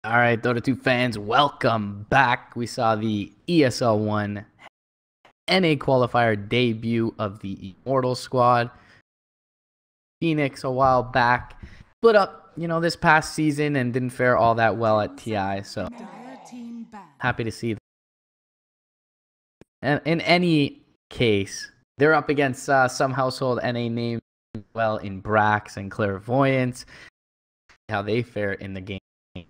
All right, Dota 2 fans, welcome back. We saw the ESL One NA Qualifier debut of the Immortals squad. Phoenix a while back split up, this past season and didn't fare all that well at TI. So happy to see that. And in any case, they're up against some household NA names well in Brax and Clairvoyance. How they fare in the game.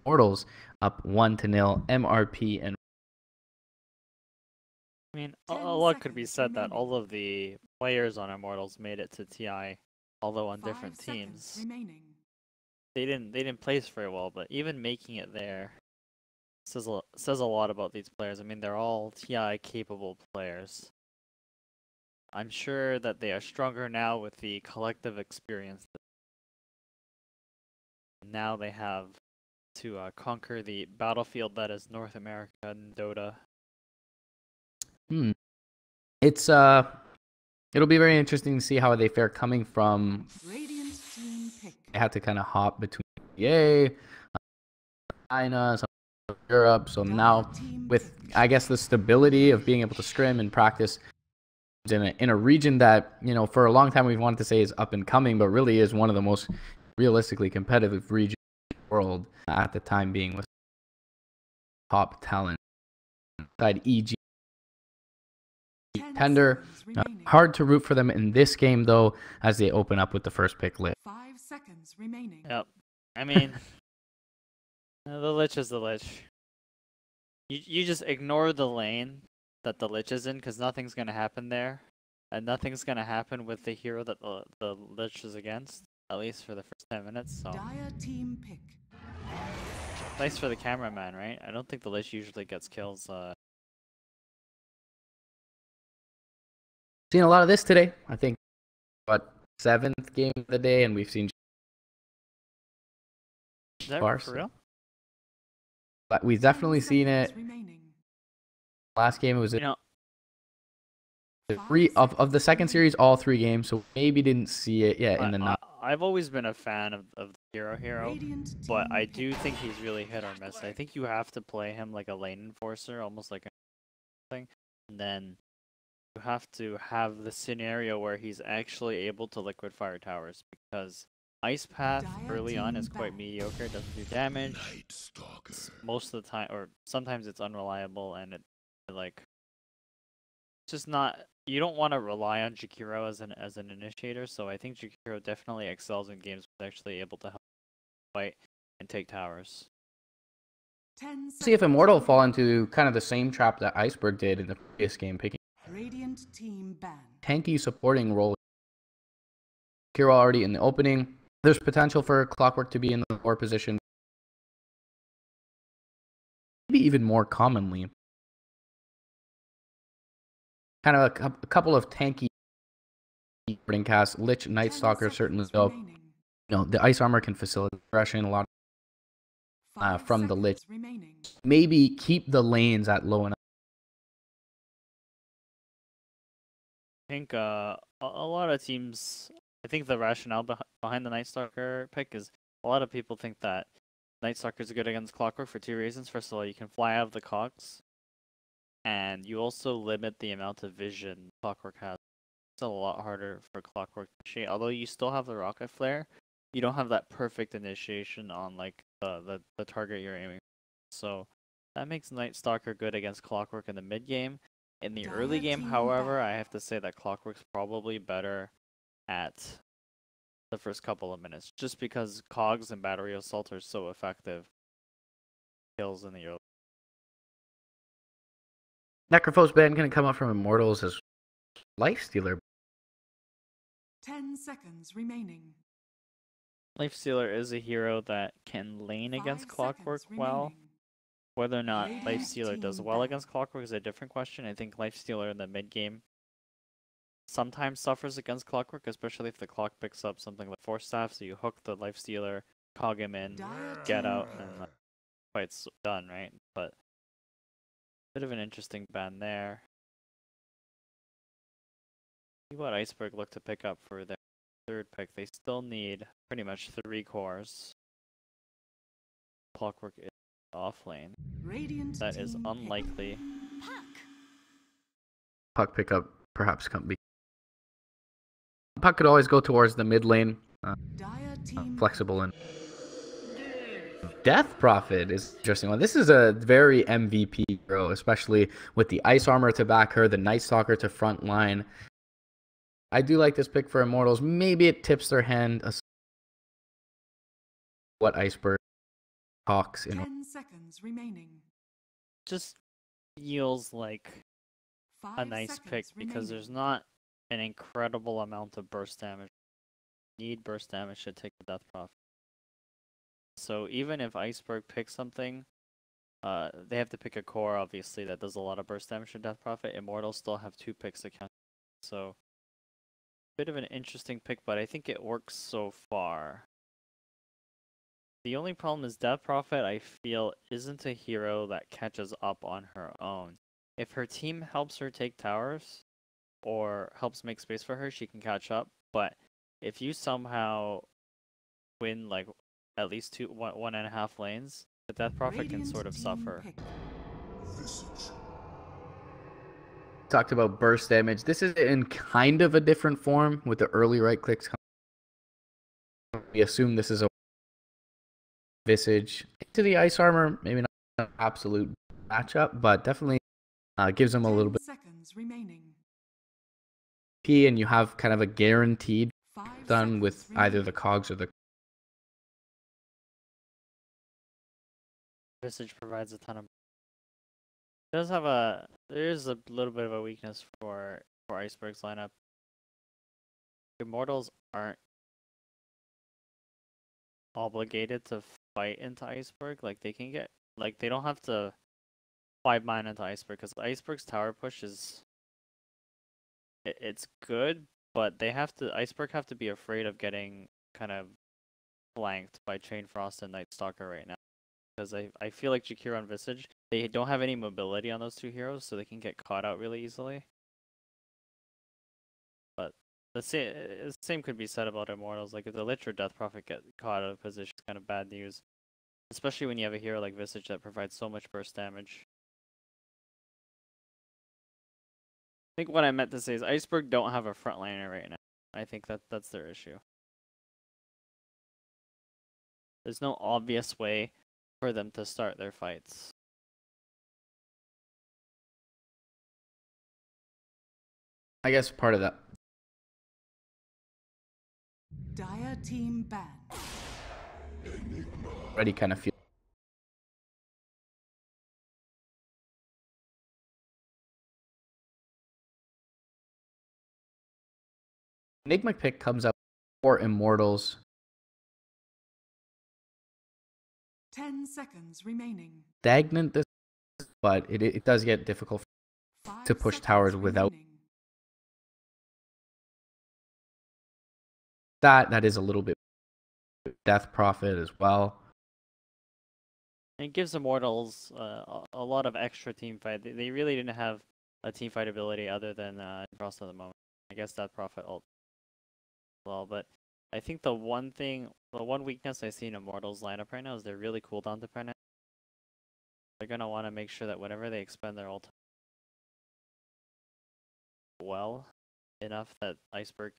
Immortals up 1-0. MRP and I mean, a lot could be said that all of the players on Immortals made it to TI, although on different teams. They didn't place very well, but even making it there says a lot about these players. I mean, they're all TI capable players. I'm sure that they are stronger now with the collective experience. Now they have to conquer the battlefield that is North America and Dota. It's it'll be very interesting to see how they fare coming from. They had to kind of hop between China, Europe. So now with, I guess, the stability of being able to scrim and practice in a region that, for a long time we've wanted to say is up and coming, but really is one of the most realistically competitive regions in the world at the time, being with top talent side EG Tender. Hard to root for them in this game though, as they open up with the first pick lit. 5 seconds remaining. Yep. I mean, the Lich is the Lich. You just ignore the lane that the Lich is in, because nothing's gonna happen there, and nothing's gonna happen with the hero that the Lich is against, at least for the first 10 minutes. So Dire team pick. nice for the cameraman, right? I don't think the Lich usually gets kills. Seen a lot of this today. I think, what, 7th game of the day, and we've seen. Is that for real? But we've definitely seen it. Last game it was three of the second series, all 3 games. So maybe didn't see it yet in the. I've always been a fan of the hero, but I do think he's really hit or miss. I think you have to play him like a lane enforcer, almost like a thing, and then you have to have the scenario where he's actually able to liquid fire towers, because Ice Path early on is quite mediocre, doesn't do damage most of the time, or sometimes it's unreliable, and it's just not. You don't want to rely on Jakiro as an initiator, so I think Jakiro definitely excels in games with actually able to help fight and take towers. See if Immortal fall into kind of the same trap that Iceberg did in the previous game, picking Radiant team ban. tanky supporting role. Jakiro already in the opening. There's potential for Clockwork to be in the 4 position, maybe even more commonly. Kind of a couple of tanky supporting casts. Lich, Night Stalker certainly go. The Ice Armor can facilitate aggression a lot from the Lich. Maybe keep the lanes at low enough. I think a lot of teams. I think the rationale behind the Night Stalker pick is a lot of people think that Night Stalker is good against Clockwork for 2 reasons. First of all, you can fly out of the cogs, and you also limit the amount of vision Clockwork has. It's a lot harder for Clockwork to initiate. Although you still have the rocket flare, you don't have that perfect initiation on like the target you're aiming for. So that makes Night Stalker good against Clockwork in the mid game. In the early game, however, I have to say that Clockwork's probably better at the first couple of minutes, just because cogs and battery assault are so effective kills in the early. Necrophos ban going to come up from Immortals as Lifestealer. 10 seconds remaining. Lifestealer is a hero that can lane against Clockwork well. Whether or not Lifestealer does well against Clockwork is a different question. I think Lifestealer in the mid game sometimes suffers against Clockwork, especially if the clock picks up something like Force Staff, so you hook the Lifestealer, cog him in, get out, and the fight's done, right? But bit of an interesting ban there. See what Iceberg look to pick up for their 3rd pick. They still need pretty much 3 cores. Clockwork is off lane. Radiant That is team unlikely. Puck pickup perhaps be. Puck could always go towards the mid lane. Dire team Flexible and Death Prophet is an interesting one. This is a very MVP hero, especially with the ice armor to back her, the Night Stalker to front line. I do like this pick for Immortals. Maybe it tips their hand what Iceberg talks in. 10 seconds remaining. Just feels like a 5 nice seconds pick because remaining. there's not an incredible amount of burst damage. Need burst damage to take the Death Prophet. So even if Iceberg picks something, they have to pick a core, obviously, that does a lot of burst damage to Death Prophet. Immortals still have 2 picks to count. So, bit of an interesting pick, but I think it works so far. The only problem is Death Prophet, I feel, isn't a hero that catches up on her own. If her team helps her take towers, or helps make space for her, she can catch up. But if you somehow win, like, at least 1.5 lanes, the Death Prophet can sort of suffer. Talked about burst damage. This is in kind of a different form with the early right clicks. We assume this is a Visage to the ice armor. Maybe not an absolute matchup, but definitely gives them a little bit. Seconds remaining. And you have kind of a guaranteed 5 done with seconds either the remaining. cogs or the. Visage provides a ton of. There is a little bit of a weakness for Iceberg's lineup. Immortals aren't obligated to fight into Iceberg. Like they can get, like they don't have to 5-mine into Iceberg because Iceberg's tower push is. It's good, but Iceberg have to be afraid of getting kind of flanked by Chain Frost and Night Stalker right now. Because I feel like Jakiro and Visage, they don't have any mobility on those 2 heroes, so they can get caught out really easily. But the same could be said about Immortals. Like if the Lich or Death Prophet get caught out of position, it's kind of bad news. Especially when you have a hero like Visage that provides so much burst damage. I think what I meant to say is Iceberg don't have a frontliner right now. I think that's their issue. There's no obvious way for them to start their fights. I guess part of that. Dire team ban. Already kind of feel. Enigma pick comes up for Immortals. 10 seconds remaining. Stagnant this, but it does get difficult 5 to push seconds towers without remaining. that is a little bit Death Prophet as well. It gives Immortals a lot of extra team fight. They really didn't have a team fight ability other than Frost at the moment. I guess that Prophet ult as well, but I think the one weakness I see in Immortals lineup right now is they're really cooldown dependent. They're gonna want to make sure that whenever they expend their ult well enough that Iceberg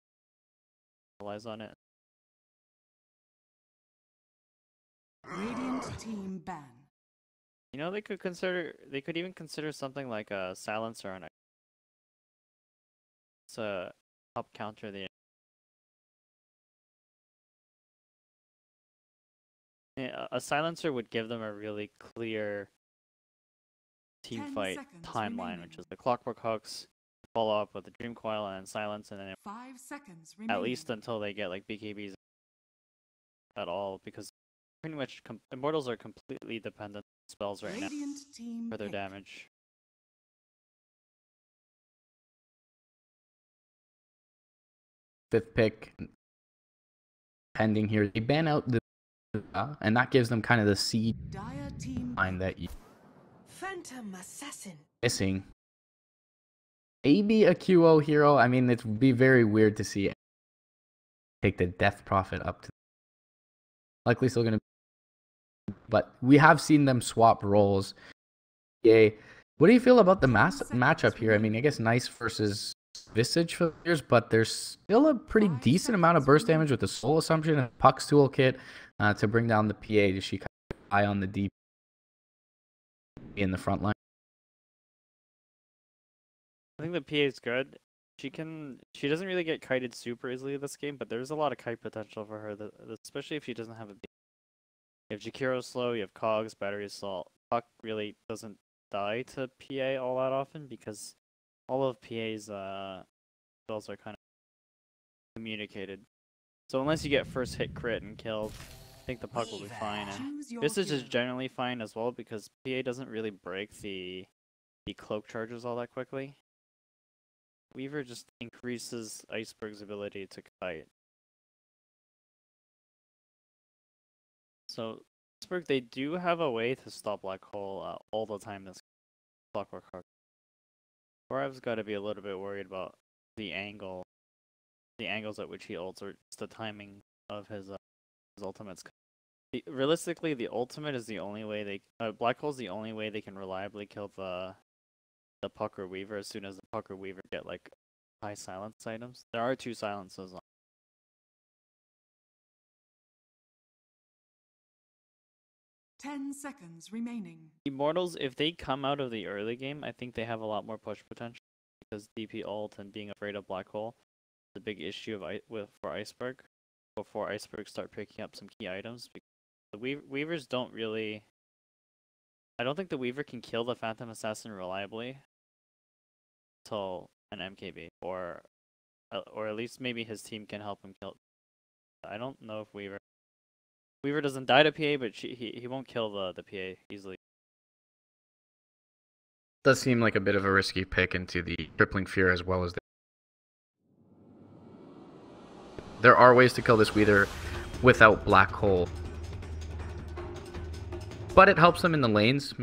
relies on it. Radiant team ban. You know, they could even consider something like a silencer on it. It's a up counter the. A silencer would give them a really clear team 10 fight seconds timeline, remaining. which is the Clockwork Hooks, follow up with the Dream Coil, and then silence, and then 5 seconds remaining. at least until they get like BKBs at all, because pretty much Immortals are completely dependent on spells right now Radiant team for their pick. damage. Fifth pick pending here. They ban out the and that gives them kind of the seed Dire team line that you Phantom Assassin. missing. Maybe a QO hero. I mean, it'd be very weird to see take the Death Prophet up to. Likely still going to but we have seen them swap roles. Yay. What do you feel about the matchup here? I mean, I guess Nice versus Visage for years, but there's still a pretty decent amount of burst damage with the Soul Assumption and Puck's toolkit to bring down the PA. Does she kind of eye on the DP in the front line? I think the PA is good. She doesn't really get kited super easily this game, but there's a lot of kite potential for her, especially if she doesn't have a B. You have Jakiro slow, you have Cogs, battery assault. Puck really doesn't die to PA all that often because all of PA's spells are kind of communicated. So unless you get first hit crit and killed, I think the Puck will be fine. And Visage is generally fine as well because PA doesn't really break the cloak charges all that quickly. Weaver just increases Iceberg's ability to kite. So Iceberg, they do have a way to stop Black Hole all the time this Clockwork Hawk. Korev's got to be a little bit worried about the angles at which he ults, or just the timing of his ultimates. Realistically, the ultimate is the only way Black Hole's the only way they can reliably kill the Puck or Weaver as soon as the Puck or Weaver get like high silence items. There are 2 silences on. 10 seconds remaining. Immortals, if they come out of the early game, I think they have a lot more push potential because DP ult and being afraid of Black Hole is a big issue for Iceberg before Iceberg start picking up some key items. The Weavers don't really. I don't think the Weaver can kill the Phantom Assassin reliably until an MKB, or at least maybe his team can help him kill. I don't know if Weaver doesn't die to PA, but he won't kill the PA easily. Does seem like a bit of a risky pick into the Crippling Fear as well as there are ways to kill this Weaver without Black Hole. But it helps them in the lanes.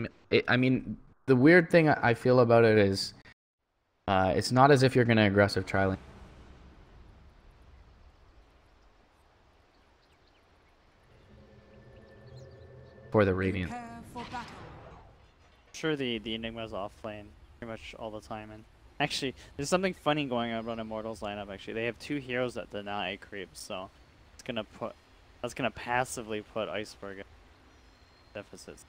I mean, the weird thing I feel about it is it's not as if you're going to aggressive trialing. For the Radiant. Sure, the Enigma's off lane pretty much all the time, and actually there's something funny going on about Immortals lineup. Actually, they have 2 heroes that deny creeps, so that's gonna passively put Iceberg in deficits.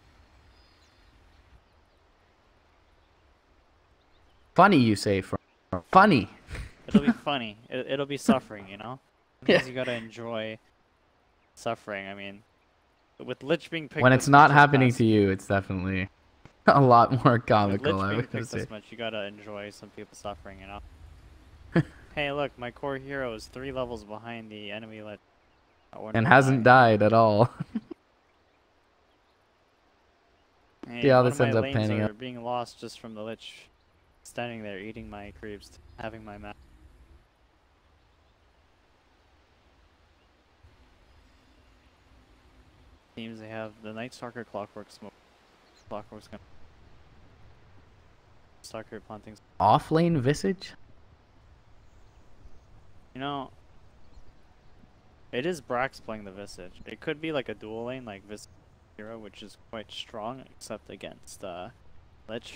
Funny, you say? Funny. It'll be funny. It'll be suffering, you know. Because you gotta enjoy suffering. I mean, with Lich being picked when it's not happening to you, it's definitely a lot more comical. I would say. This much, you gotta enjoy some people suffering, you know. Hey, look, my core hero is 3 levels behind the enemy Lich, and hasn't died at all. Hey, see how this ends up panning out. Being lost just from the Lich standing there eating my creeps, having my map. Teams, they have the Night Stalker, Clockwork, Smoke. Clockwork's gonna Stalker planting. Off lane Visage? You know, it is Brax playing the Visage. It could be like a dual lane like Visage hero, which is quite strong, except against Lich.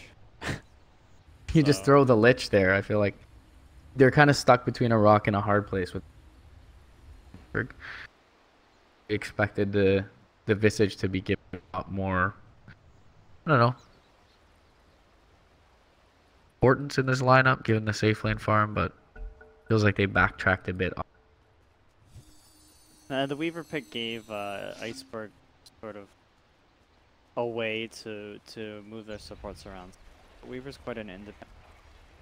You just throw the Lich there. I feel like they're kind of stuck between a rock and a hard place with expected the Visage to be given a lot more, I don't know, importance in this lineup given the safe lane farm, but feels like they backtracked a bit. The Weaver pick gave Iceberg sort of a way to move their supports around. Weaver's quite an independent.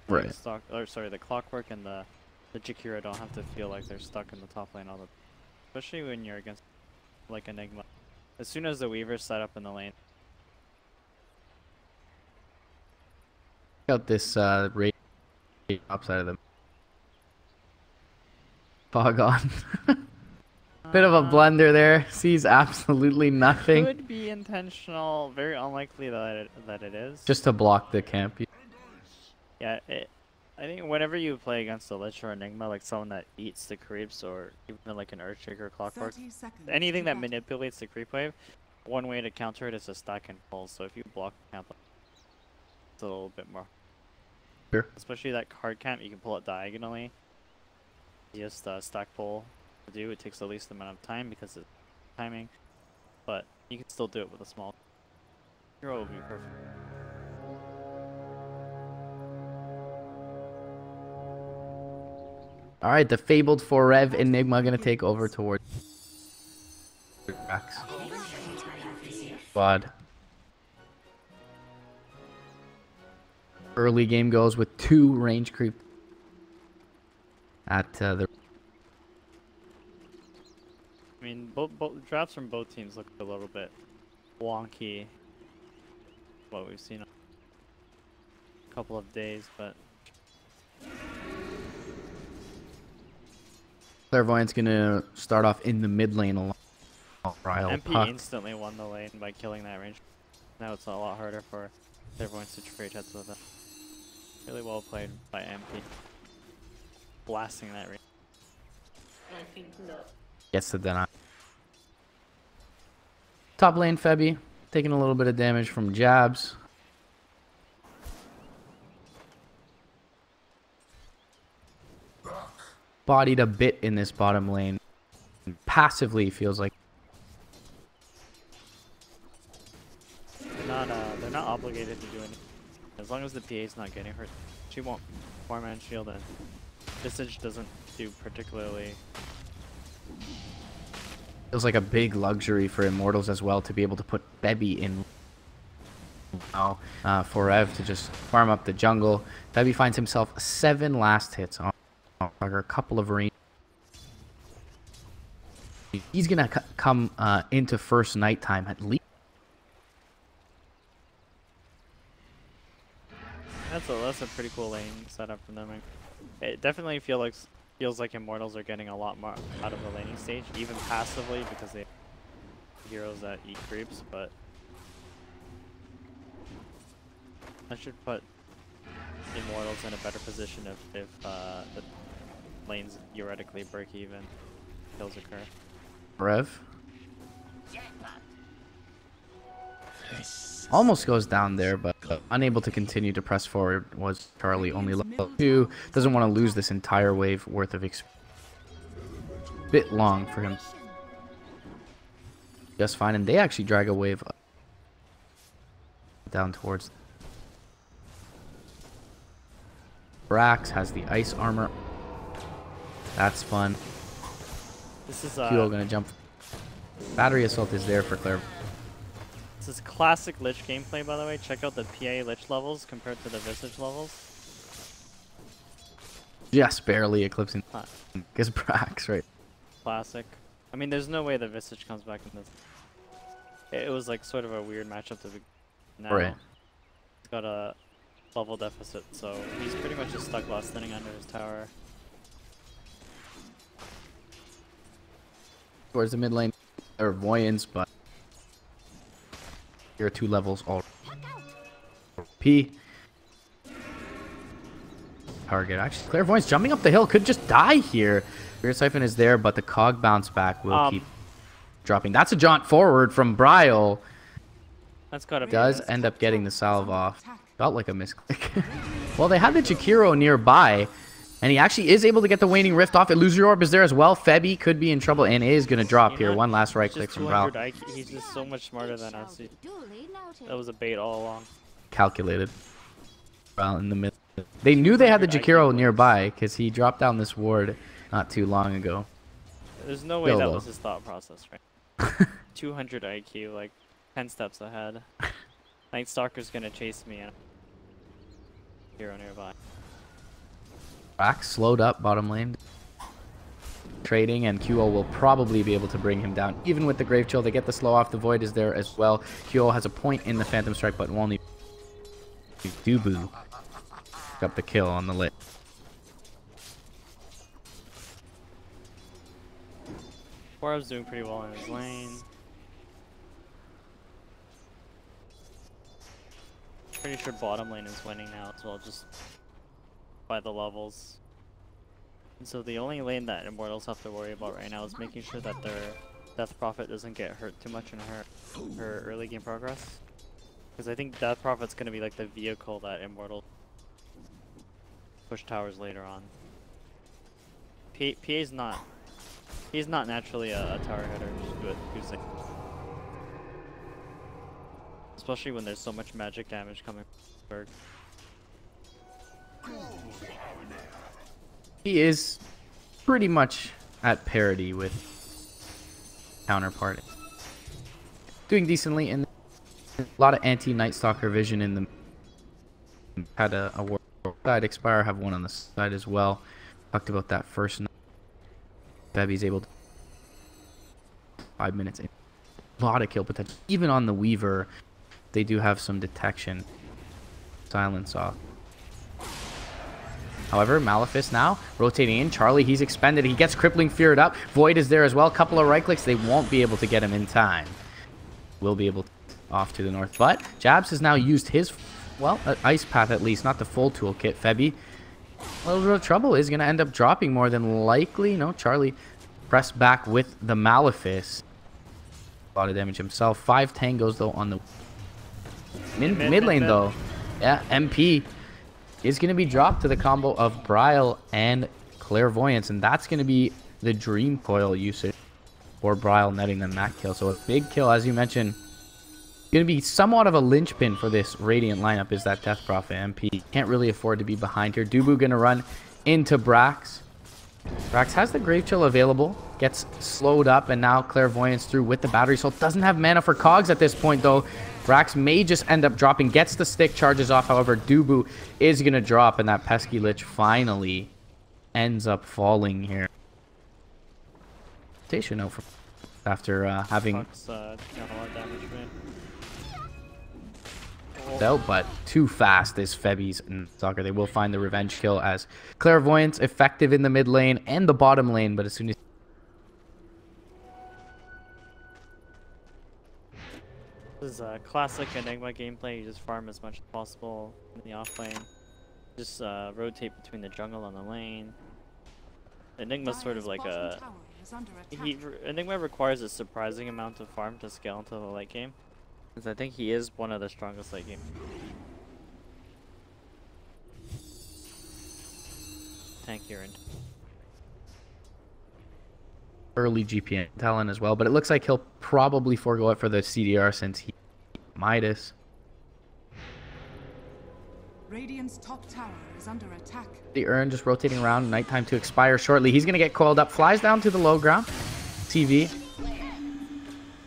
Right. The Clockwork and the Jakiro don't have to feel like they're stuck in the top lane all the time. Especially when you're against like Enigma. As soon as the Weaver's set up in the lane. Check out this raid upside of them. Fog on. Bit of a blunder there. Sees absolutely nothing. Could be intentional. Very unlikely that it is. Just to block the camp. Yeah, I think whenever you play against a Lich or Enigma, like someone that eats the creeps, or even like an Earthshaker or Clockwork, anything that manipulates the creep wave, one way to counter it is to stack and pull. So if you block camp, it's a little bit more. Sure. Especially that card camp, you can pull it diagonally. Just stack pull to do. It takes the least amount of time because it's timing, but you can still do it with a small hero. Will be perfect. All right, the fabled Forev Enigma gonna take over towards Brax. Squad. Early game goes with 2 range creep at the. I mean, both drafts from both teams look a little bit wonky. What we've seen in a couple of days, but Clairvoyant's gonna start off in the mid lane along. MP instantly won the lane by killing that range. Now it's a lot harder for Clairvoyant to trade heads with it. Really well played by MP. Blasting that range. I think not. Gets the deny. Top lane Febby taking a little bit of damage from jabs. Bodied a bit in this bottom lane. Passively feels like they're not obligated to do anything. As long as the PA's not getting hurt, she won't. 4-man shield and Visage doesn't do particularly. feels like a big luxury for Immortals as well to be able to put Bebby in now for Ev to just farm up the jungle. Bebby finds himself 7 last hits on a couple of range. He's gonna come into first nighttime at least. That's a pretty cool lane setup from them. It definitely feels like Immortals are getting a lot more out of the laning stage, even passively because they have heroes that eat creeps. But I should put Immortals in a better position if the lanes theoretically break even, kills occur. Rev almost goes down there, but unable to continue to press forward was Charlie. Only level 2. Doesn't want to lose this entire wave worth of experience. Bit long for him. Just fine, and they actually drag a wave down towards. Brax has the ice armor. That's fun. This is gonna jump. Battery assault is there for Claire. This is classic Lich gameplay, by the way. Check out the PA Lich levels compared to the Visage levels. Just barely eclipsing. Because Brax, right? Classic. I mean, there's no way the Visage comes back in this. It was like sort of a weird matchup to be. Now Right. He's got a level deficit, so he's pretty much just stuck last inning under his tower. Towards the mid lane, or Voyance, but here are 2 levels all. P. Target. Actually, Clairvoyance jumping up the hill could just die here. Spirit Siphon is there, but the cog bounce back will keep dropping. That's a jaunt forward from Bryle. That's gotta be. Does end up getting the salve off. Felt like a misclick. Well, they had the Jakiro nearby, and he actually is able to get the Waning Rift off. Illusory Orb is there as well. Febby could be in trouble and is going to drop here. One last right click from Bryle. He's just so much smarter than us. That was a bait all along. Calculated. Bryle in the middle. They knew they had the Jakiro nearby because he dropped down this ward not too long ago. There's no way that was his thought process, right? 200 IQ, like 10 steps ahead. Night Stalker's gonna chase me and hero nearby. Brax slowed up bottom lane. Trading, and QO will probably be able to bring him down. Even with the Grave Chill, they get the slow off. The Void is there as well. QO has a point in the Phantom Strike, but will only Dubu up the kill on the lit. Forev's doing pretty well in his lane. Pretty sure bottom lane is winning now as well, just by the levels. And so the only lane that Immortals have to worry about right now is making sure that Death Prophet doesn't get hurt too much in her early game progress. Because I think Death Prophet's going to be like the vehicle that Immortals push towers later on. PA's not... He's not naturally a tower header, just good boosting. Especially when there's so much magic damage coming from Iceberg. He is pretty much at parity with counterpart. Doing decently in a lot of anti-Night Stalker vision in the had a war side expire, have one on the side as well. Talked about that first night. Bebby's able to 5 minutes in. A lot of kill potential. Even on the Weaver, they do have some detection. Silence off. However, Malefice now rotating in. Charlie, he's expended. He gets Crippling Feared up. Void is there as well. Couple of right clicks. They won't be able to get him in time. Will be able to off to the north. But Jabs has now used his, well, Ice Path at least, not the full toolkit. Febby, a little bit of trouble, is going to end up dropping more than likely. No, Charlie pressed back with the Malefice. A lot of damage himself. 5 tangos though on the mid lane though. Yeah, MP is going to be dropped to the combo of Bryle and Clairvoyance, and that's going to be the Dream Coil usage for Bryle, netting the mat kill. So a big kill, as you mentioned, going to be somewhat of a linchpin for this Radiant lineup is that Death Prophet MP. Can't really afford to be behind here. Dubu going to run into Brax. Brax has the Grave Chill available, gets slowed up, and now Clairvoyance through with the Battery Soul. Doesn't have mana for Cogs at this point though. Brax may just end up dropping, gets the stick, charges off. However, Dubu is going to drop, and that Pesky Lich finally ends up falling here. Station over after having out, but too fast is Febby's soccer. They will find the revenge kill as Clairvoyance effective in the mid lane and the bottom lane, but as soon as this is a classic Enigma gameplay. You just farm as much as possible in the off lane. Just rotate between the jungle and the lane. Enigma's sort of like a... Enigma requires a surprising amount of farm to scale into the late game. Because I think he is one of the strongest late game. Tank here and early GP talent as well, but it looks like he'll probably forego it for the CDR since he Midas. Radiant's top tower is under attack. The urn just rotating around, nighttime to expire shortly. He's gonna get coiled up, flies down to the low ground. TV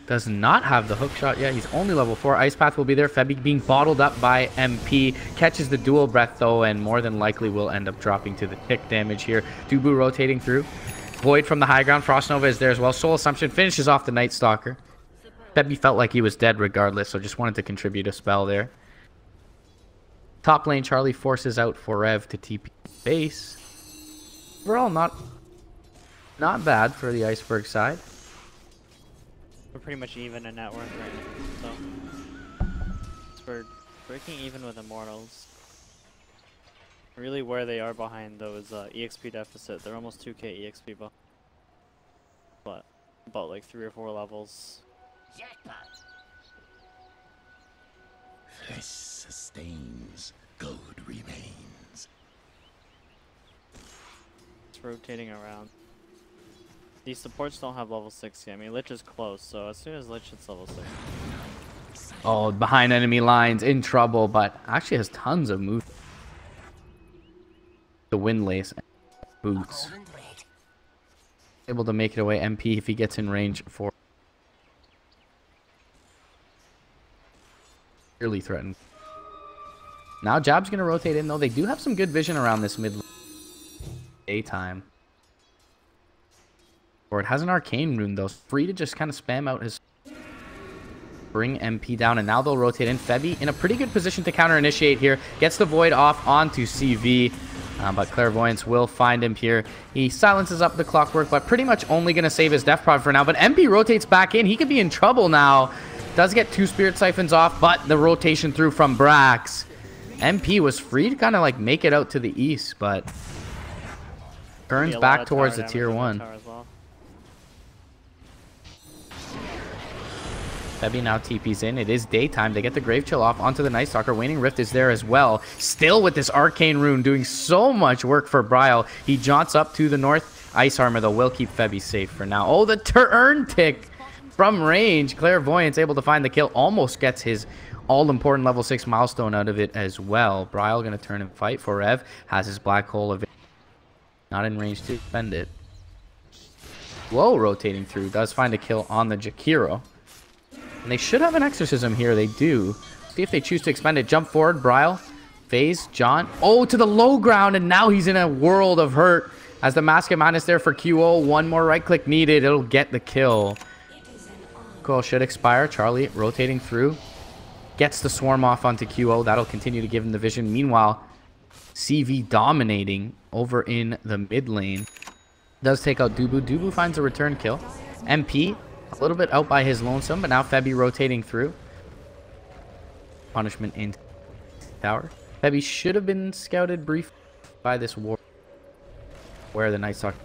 does not have the hook shot yet. He's only level 4. Ice Path will be there. Febby being bottled up by MP. Catches the dual breath though, and more than likely will end up dropping to the tick damage here. Dubu rotating through. Void from the high ground. Frost Nova is there as well. Soul Assumption finishes off the Night Stalker. Febby felt like he was dead regardless, so just wanted to contribute a spell there. Top lane, Charlie forces out Forev to TP base. Overall, not bad for the Iceberg side. we're pretty much even in net worth right now, so we're breaking even with Immortals. Really where they are behind though is EXP deficit. They're almost 2k EXP behind. But about like 3 or 4 levels. Flesh sustains, gold remains. It's rotating around. These supports don't have level 6 yet. I mean, Lich is close, so as soon as Lich hits level 6. Oh, behind enemy lines, in trouble, but actually has tons of moves. The Windlace and boots. Able to make it away. MP if he gets in range for clearly threatened. Now Jab's gonna rotate in though. They do have some good vision around this mid daytime. Or it has an arcane rune though. Free to just kind of spam out his bring MP down, and now they'll rotate in. Febby in a pretty good position to counter initiate here. Gets the Void off onto CV. But Clairvoyance will find him here. He silences up the Clockwork, but pretty much only going to save his Death Prod for now. But MP rotates back in. He could be in trouble now. Does get 2 Spirit Siphons off, but the rotation through from Brax. MP was free to kind of like make it out to the east, but turns back towards the tier 1. Febby now TP's in. It is daytime. They get the Grave Chill off onto the Night Stalker. Waning Rift is there as well. Still with this Arcane Rune doing so much work for Bryle. He jaunts up to the north. Ice Armor, though, will keep Febby safe for now. Oh, the turn tick from range. Clairvoyance able to find the kill. Almost gets his all-important level 6 milestone out of it as well. Bryle going to turn and fight. Forev has his Black Hole of it. Not in range to defend it. Whoa, rotating through. Does find a kill on the Jakiro. And they should have an Exorcism here. They do. See if they choose to expend it. Jump forward. Bryle. Phase. John. Oh, to the low ground. And now he's in a world of hurt. As the Mask of Madness there for QO. One more right click needed. It'll get the kill. Coil should expire. Charlie rotating through. Gets the swarm off onto QO. That'll continue to give him the vision. Meanwhile, CV dominating over in the mid lane. Does take out Dubu. Dubu finds a return kill. MP, a little bit out by his lonesome, but now Febby rotating through. Punishment in tower. Febby should have been scouted brief by this war. Where the Night Stalker.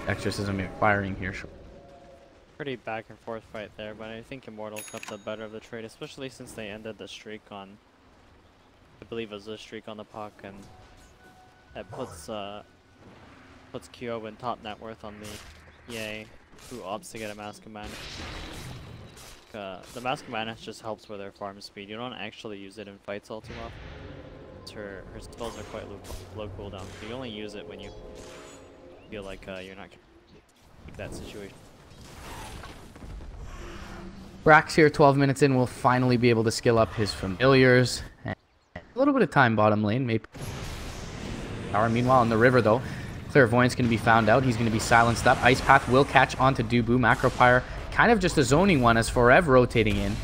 Exorcism expiring here. Pretty back and forth fight there, but I think Immortals got the better of the trade, especially since they ended the streak on, I believe it was a streak on the puck, and that puts Kyo in top net worth on the EA, who opts to get a Mask of Madness. The Mask of Madness just helps with their farm speed. You don't actually use it in fights all too often. Her spells are quite low cooldown, so you only use it when you feel like you're not in that situation. Brax here, 12 minutes in, will finally be able to skill up his familiars. And a little bit of time bottom lane, maybe. Power, meanwhile, in the river, though. Clairvoyance going to be found out. He's going to be silenced up. Ice Path will catch onto Dubu. Macropyre, kind of just a zoning one as Forev rotating in.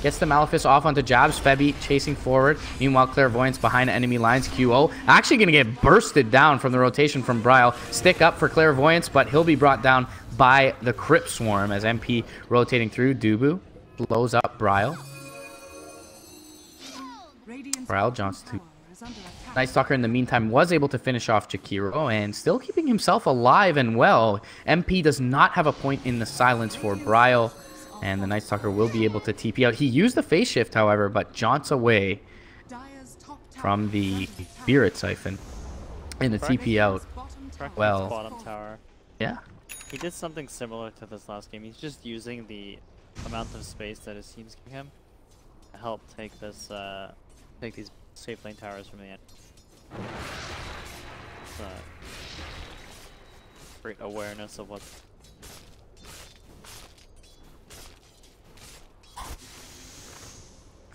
Gets the Malefice off onto Jabs. Febby chasing forward. Meanwhile, Clairvoyance behind enemy lines. QO actually going to get bursted down from the rotation from Bryle. Stick up for Clairvoyance, but he'll be brought down by the Crypt Swarm as MP rotating through. Dubu blows up Bryle. Bryle jumps to Night Stalker in the meantime was able to finish off Jakiro and still keeping himself alive and well. MP does not have a point in the silence for Bryle. And the Night Stalker will be able to TP out. He used the phase shift, however, but jaunts away from the Spirit Siphon in the TP out. Well, bottom tower. Yeah. He did something similar to this last game. He's just using the amount of space that his team's giving him to help take this, take these safe lane towers from the end. Great awareness of what's.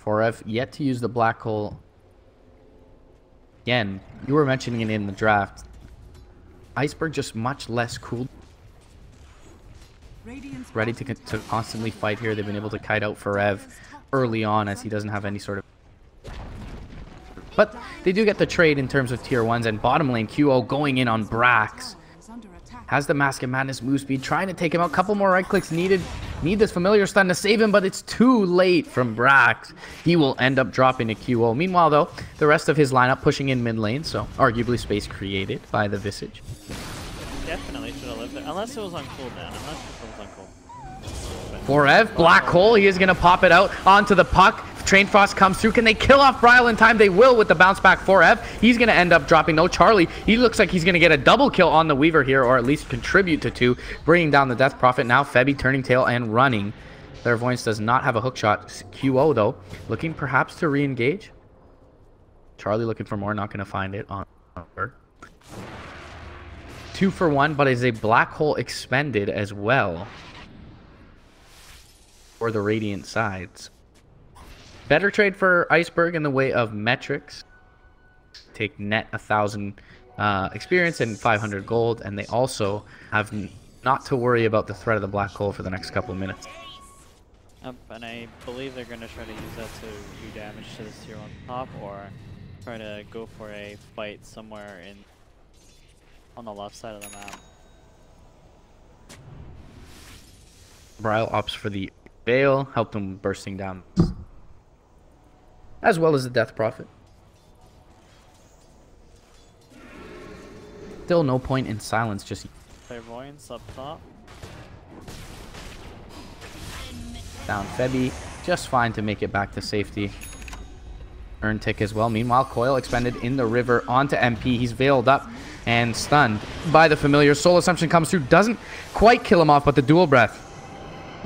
Forev yet to use the Black Hole. Again, you were mentioning it in the draft. Iceberg just much less cool. Ready to constantly fight here. They've been able to kite out Forev early on as he doesn't have any sort of... But they do get the trade in terms of tier 1s, and bottom lane QO going in on Brax. Has the Mask of Madness move speed, trying to take him out. Couple more right clicks needed. Need this familiar stun to save him, but it's too late from Brax. He will end up dropping to QO. Meanwhile, though, the rest of his lineup pushing in mid lane, so arguably space created by the Visage. Definitely should have lived it, unless it was on cooldown. I'm not sure if it was on cooldown. Forev, Black Hole, he is going to pop it out onto the puck. Train Frost comes through. Can they kill off Bryle in time? They will with the bounce back. Forev, he's going to end up dropping. No, Charlie, he looks like he's going to get a double kill on the Weaver here, or at least contribute to 2, bringing down the Death Prophet. Now Febby turning tail and running. Clairvoyance does not have a hook shot. QO, though, looking perhaps to re-engage. Charlie looking for more, not going to find it on Berg. 2 for 1, but is a Black Hole expended as well for the Radiant sides. Better trade for Iceberg in the way of metrics. Take net 1,000 experience and 500 gold, and they also have not to worry about the threat of the Black Hole for the next couple of minutes. And I believe they're going to try to use that to do damage to this tier on top, or try to go for a fight somewhere on the left side of the map. Bryle opts for the Veil, helped him bursting down, as well as the Death Prophet. Still no point in silence just Clairvoyance up top. Down Febby, just fine to make it back to safety. Earn tick as well. Meanwhile, Coil expended in the river onto MP. He's veiled up and stunned by the familiar. Soul Assumption comes through, doesn't quite kill him off, but the dual breath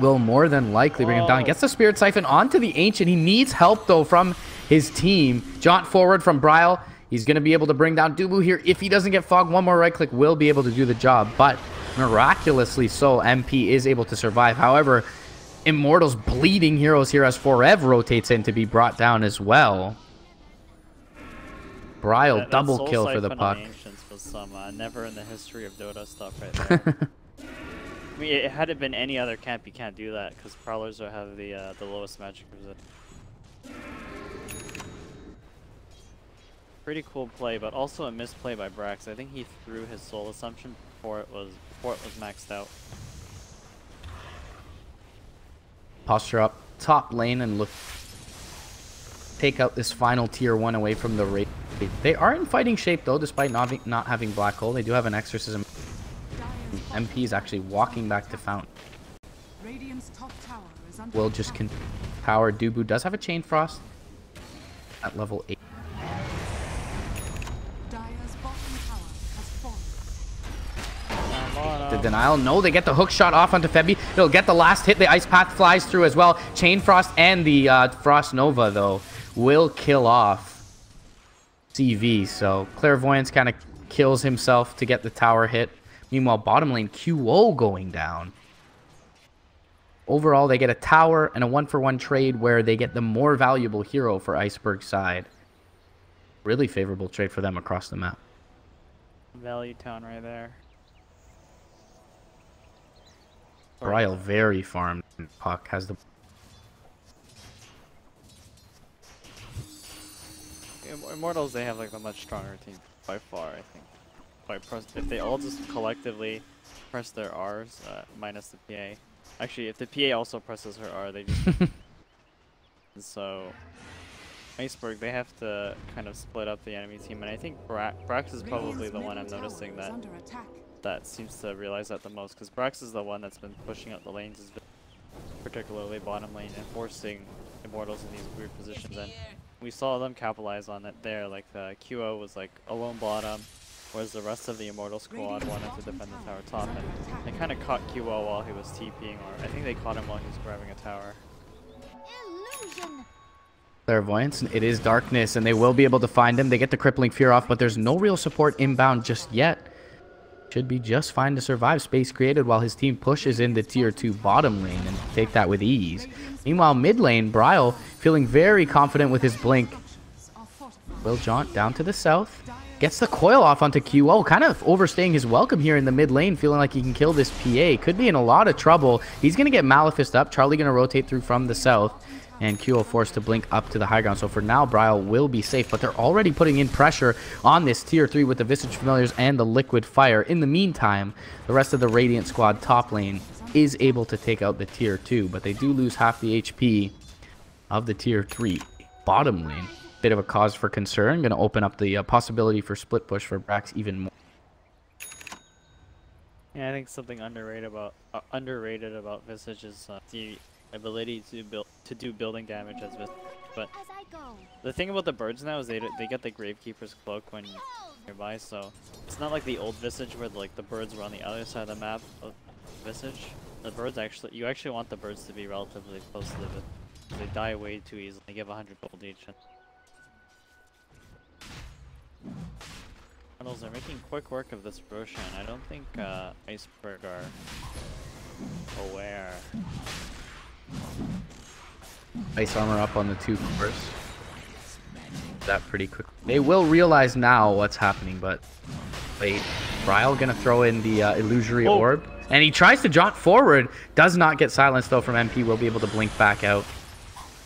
will more than likely bring him down. Gets the Spirit Siphon onto the Ancient. He needs help, though, from his team. Jaunt forward from Bryle. He's going to be able to bring down Dubu here. If he doesn't get fogged, one more right click will be able to do the job. But miraculously so, MP is able to survive. However, Immortals bleeding heroes here as Forev rotates in to be brought down as well. Bryle double kill for the puck. Was some never in the history of Dota stuff right there. I mean, had it been any other camp, you can't do that because Prowlers have the lowest magic resist. Pretty cool play, but also a misplay by Brax. I think he threw his Soul Assumption before it was maxed out. Posture up top lane and look, take out this final tier 1 away from the raid. They are in fighting shape though, despite not having Black Hole. They do have an Exorcism. MP is actually walking back to Fountain. Will just power. Dubu does have a Chain Frost at level 8. The denial. No, they get the hook shot off onto Febby. It'll get the last hit. The Ice Path flies through as well. Chain Frost and the Frost Nova, though, will kill off CV. So Clairvoyance kind of kills himself to get the tower hit. Meanwhile, bottom lane, QO going down. Overall, they get a tower and a 1-for-1 trade where they get the more valuable hero for Iceberg side. Really favorable trade for them across the map. Value town right there. Bryle very farmed. Puck has the... Immortals, they have like a much stronger team by far, I think. If they all just collectively press their Rs, minus the PA. Actually, if the PA also presses her R, they just... So, Iceberg, they have to kind of split up the enemy team, and I think Brax is probably the one I'm noticing that seems to realize that the most, because Brax is the one that's been pushing up the lanes, particularly bottom lane, and forcing Immortals in these weird positions, and we saw them capitalize on it there. Like the QO was like alone bottom, whereas the rest of the Immortal squad wanted to defend the tower top, and they kind of caught QO while he was TPing, or I think they caught him while he was grabbing a tower. Clairvoyance, it is darkness, and they will be able to find him. They get the crippling fear off, but there's no real support inbound just yet. Should be just fine to survive. Space created while his team pushes into tier 2 bottom lane and take that with ease. Meanwhile, mid lane, Bryle feeling very confident with his blink. Will jaunt down to the south. Gets the coil off onto QO, kind of overstaying his welcome here in the mid lane, feeling like he can kill this PA. Could be in a lot of trouble. He's going to get Malefist up. Charlie going to rotate through from the south. And QO forced to blink up to the high ground. So for now, Bryle will be safe. But they're already putting in pressure on this tier 3 with the Visage Familiars and the Liquid Fire. In the meantime, the rest of the Radiant squad top lane is able to take out the tier 2. But they do lose half the HP of the tier 3 bottom lane. Bit of a cause for concern. Going to open up the possibility for split push for Brax even more. Yeah, I think something underrated about Visage is the ability to do building damage as Visage. But the thing about the birds now is they get the Gravekeeper's cloak when nearby, so it's not like the old Visage where like the birds were on the other side of the map of Visage. The birds you actually want the birds to be relatively close to the Visage. They die way too easily. They give 100 gold each. Immortals are making quick work of this Roshan. I don't think Iceberg are aware. Ice armor up on the 2 cores. That pretty quick. They will realize now what's happening, but wait. Bryle gonna throw in the illusory orb, and he tries to jaunt forward. Does not get silenced though from MP. Will be able to blink back out,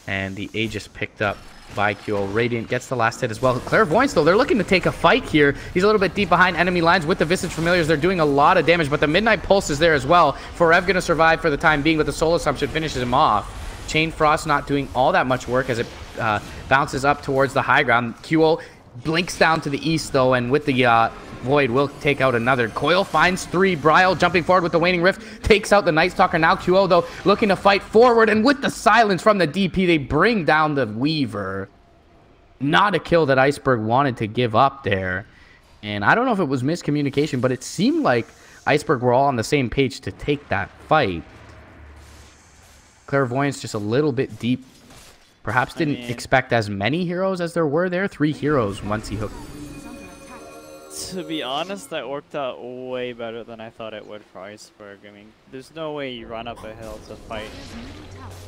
and the Aegis picked up by QO. Radiant gets the last hit as well. Clairvoyance though, they're looking to take a fight here. He's a little bit deep behind enemy lines with the Visage Familiars. They're doing a lot of damage, but the Midnight Pulse is there as well. Forev gonna survive for the time being, but the Soul Assumption finishes him off. Chain Frost not doing all that much work as it bounces up towards the high ground. QO blinks down to the east though, and with the Void will take out another. Coil finds 3. Bryle jumping forward with the Waning Rift. Takes out the Night Stalker. Now QO, though, looking to fight forward. And with the silence from the DP, they bring down the Weaver. Not a kill that Iceberg wanted to give up there. And I don't know if it was miscommunication, but it seemed like Iceberg were all on the same page to take that fight. Clairvoyance just a little bit deep. Perhaps didn't expect as many heroes as there were there. 3 heroes once he hooked. To be honest, that worked out way better than I thought it would for Iceberg. I mean, there's no way you run up a hill to fight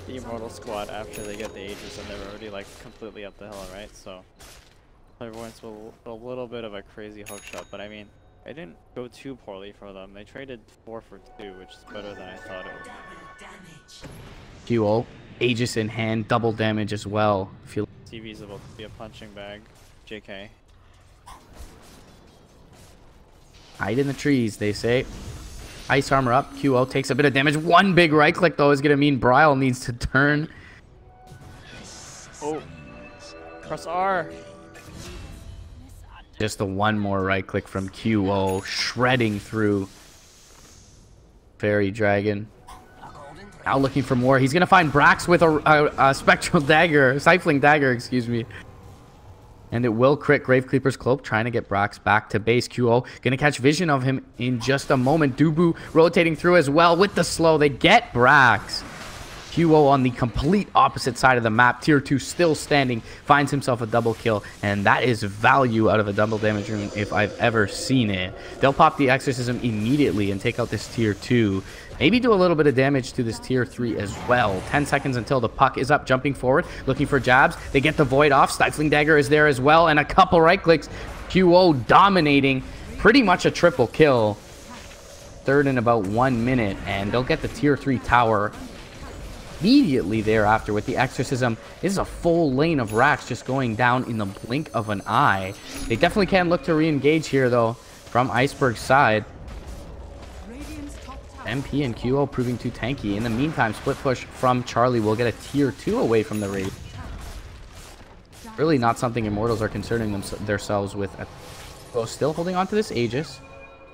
the Immortal squad after they get the Aegis and they're already like completely up the hill, right? So Clairvoyance was a little bit of a crazy hook shot, but I mean, it didn't go too poorly for them. They traded 4 for 2, which is better than I thought it would. QO, Aegis in hand, double damage as well. TV's about to be a punching bag. JK. Hide in the trees, they say. Ice armor up. QO takes a bit of damage. One big right click, though, is going to mean Bryle needs to turn. Oh. Press R. Just the one more right click from QO. Shredding through Fairy Dragon. Now looking for more. He's going to find Brax with a Spectral Dagger. Stifling Dagger, excuse me. And it will crit Gravecleaper's Cloak, trying to get Brax back to base. QO going to catch vision of him in just a moment. Dubu rotating through as well with the slow. They get Brax. QO on the complete opposite side of the map. Tier 2 still standing. Finds himself a double kill. And that is value out of a double damage rune if I've ever seen it. They'll pop the Exorcism immediately and take out this Tier 2. Maybe do a little bit of damage to this Tier 3 as well. 10 seconds until the puck is up, jumping forward, looking for jabs. They get the Void off. Stifling Dagger is there as well, and a couple right clicks. QO dominating. Pretty much a triple kill. Third in about 1 minute, and they'll get the Tier 3 tower immediately thereafter with the Exorcism. This is a full lane of racks just going down in the blink of an eye. They definitely can look to re-engage here, though, from Iceberg's side. MP and QO proving too tanky. In the meantime, split push from Charlie will get a Tier 2 away from the raid. Really not something Immortals are concerning themselves with. Still holding on to this Aegis.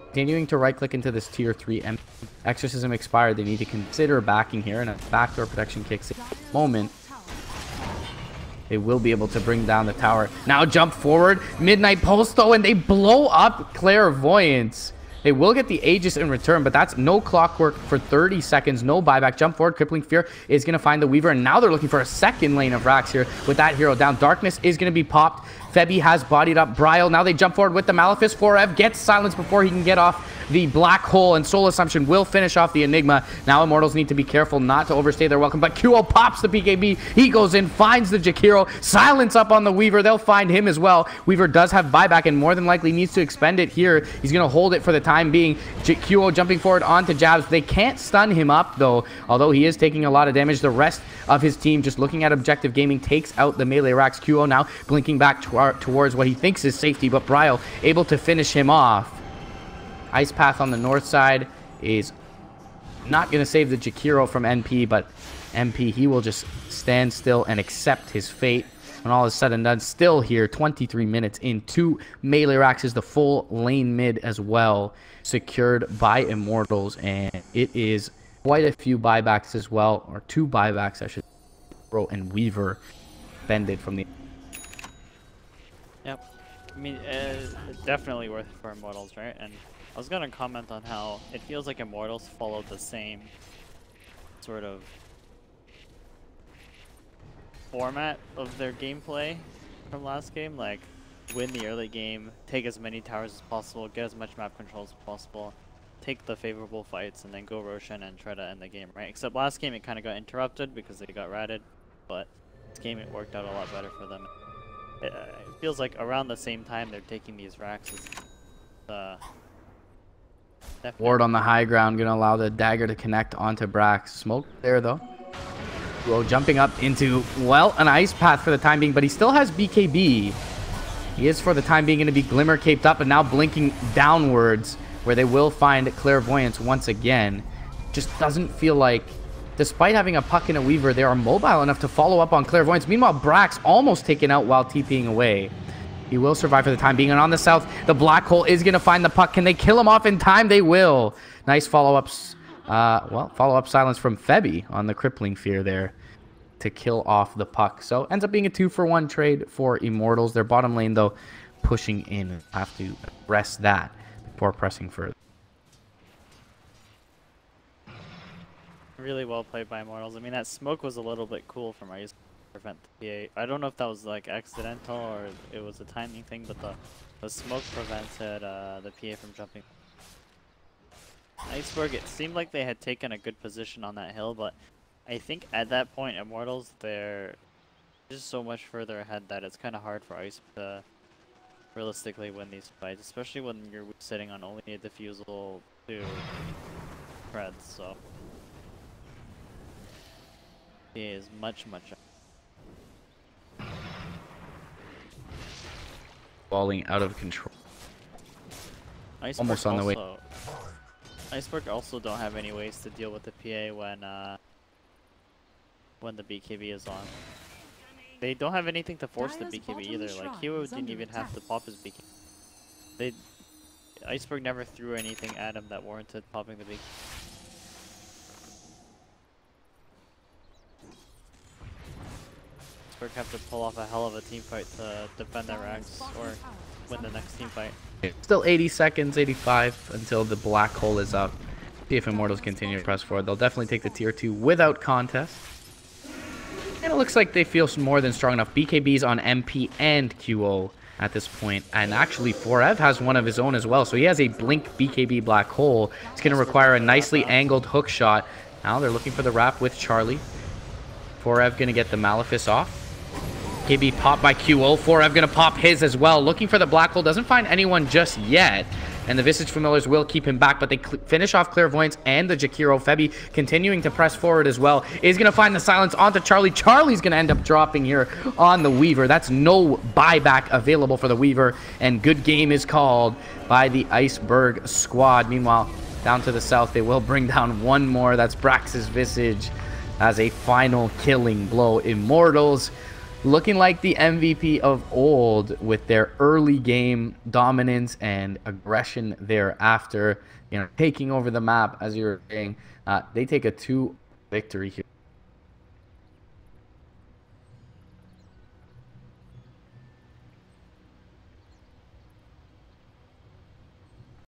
Continuing to right click into this Tier 3. MP. Exorcism expired. They need to consider backing here, and a backdoor protection kicks in a moment. They will be able to bring down the tower. Now jump forward. Midnight Pulse, though, and they blow up Clairvoyance. They will get the Aegis in return, but that's no clockwork for 30 seconds. No buyback. Jump forward. Crippling Fear is going to find the Weaver, and now they're looking for a second lane of racks here with that hero down. Darkness is going to be popped. Febby has bodied up Bryle. Now they jump forward with the Malefice. 4Ev gets silenced before he can get off the Black Hole, and Soul Assumption will finish off the Enigma. Now Immortals need to be careful not to overstay their welcome, but QO pops the PKB. He goes in, finds the Jakiro. Silence up on the Weaver. They'll find him as well. Weaver does have buyback and more than likely needs to expend it here. He's going to hold it for the time being. QO jumping forward onto jabs. They can't stun him up, though, although he is taking a lot of damage. The rest of his team, just looking at Objective Gaming, takes out the melee racks. QO now blinking back towards what he thinks is safety, but Bryle able to finish him off. Ice Path on the north side is not going to save the Jakiro from NP, but MP, he will just stand still and accept his fate. When all is said and done, still here, 23 minutes in. 2 melee racks is the full lane mid as well, secured by Immortals, and it is quite a few buybacks as well, or 2 buybacks, I should say. Bro and Weaver bended from the... Yep. I mean, definitely worth it for Immortals, right? And I was gonna comment on how it feels like Immortals followed the same sort of format of their gameplay from last game. Like, win the early game, take as many towers as possible, get as much map control as possible, take the favorable fights, and then go Roshan and try to end the game, right? Except last game it kind of got interrupted because they got ratted, but this game it worked out a lot better for them. It feels like around the same time they're taking these racks. Ward on the high ground, going to allow the dagger to connect onto Brax. Smoke there, though. Whoa, jumping up into, well, an Ice Path for the time being, but he still has BKB. He is, for the time being, going to be Glimmer caped up, and now blinking downwards, where they will find Clairvoyance once again. Just doesn't feel like, despite having a puck and a Weaver, they are mobile enough to follow up on Clairvoyance. Meanwhile, Brax almost taken out while TPing away. He will survive for the time being. And on the south, the black hole is going to find the puck. Can they kill him off in time? They will. Nice follow-ups. Follow-up silence from Febby on the crippling fear there to kill off the puck. So ends up being a 2-for-1 trade for Immortals. Their bottom lane, though, pushing in. Have to rest that before pressing further. Really well played by Immortals. I mean, that smoke was a little bit cool from Ice to prevent the PA. I don't know if that was like accidental or it was a timing thing, but the smoke prevented the PA from jumping. Iceberg, it seemed like they had taken a good position on that hill, but I think at that point, Immortals, they're just so much further ahead that it's kind of hard for Ice to realistically win these fights, especially when you're sitting on only a defusal to Freds, so he is much Falling out of control. Iceberg Almost on the way. Iceberg also don't have any ways to deal with the PA when the BKB is on. They don't have anything to force the BKB either. Like Hero didn't even have to pop his BKB. Iceberg never threw anything at him that warranted popping the BKB. Iceberg have to pull off a hell of a team fight to defend their ranks or win the next team fight. Still 80 seconds, 85 until the black hole is up. See if Immortals continue to press forward. They'll definitely take the tier 2 without contest. And it looks like they feel more than strong enough. BKB's on MP and QO at this point. And actually, Forev has one of his own as well. So he has a Blink BKB black hole. It's going to require a nicely angled hook shot. Now they're looking for the wrap with Charlie. Forev going to get the Malefice off. KB popped by QO. Forev going to pop his as well. Looking for the black hole. Doesn't find anyone just yet. And the Visage Familiars will keep him back, but they finish off Clairvoyance and the Jakiro. Febby continuing to press forward as well. Is going to find the silence onto Charlie. Charlie's going to end up dropping here on the Weaver. That's no buyback available for the Weaver. And good game is called by the Iceberg squad. Meanwhile, down to the south, they will bring down one more. That's Brax's Visage as a final killing blow. Immortals looking like the MVP of old with their early game dominance and aggression thereafter, taking over the map, as you were saying. They take a 2 victory here.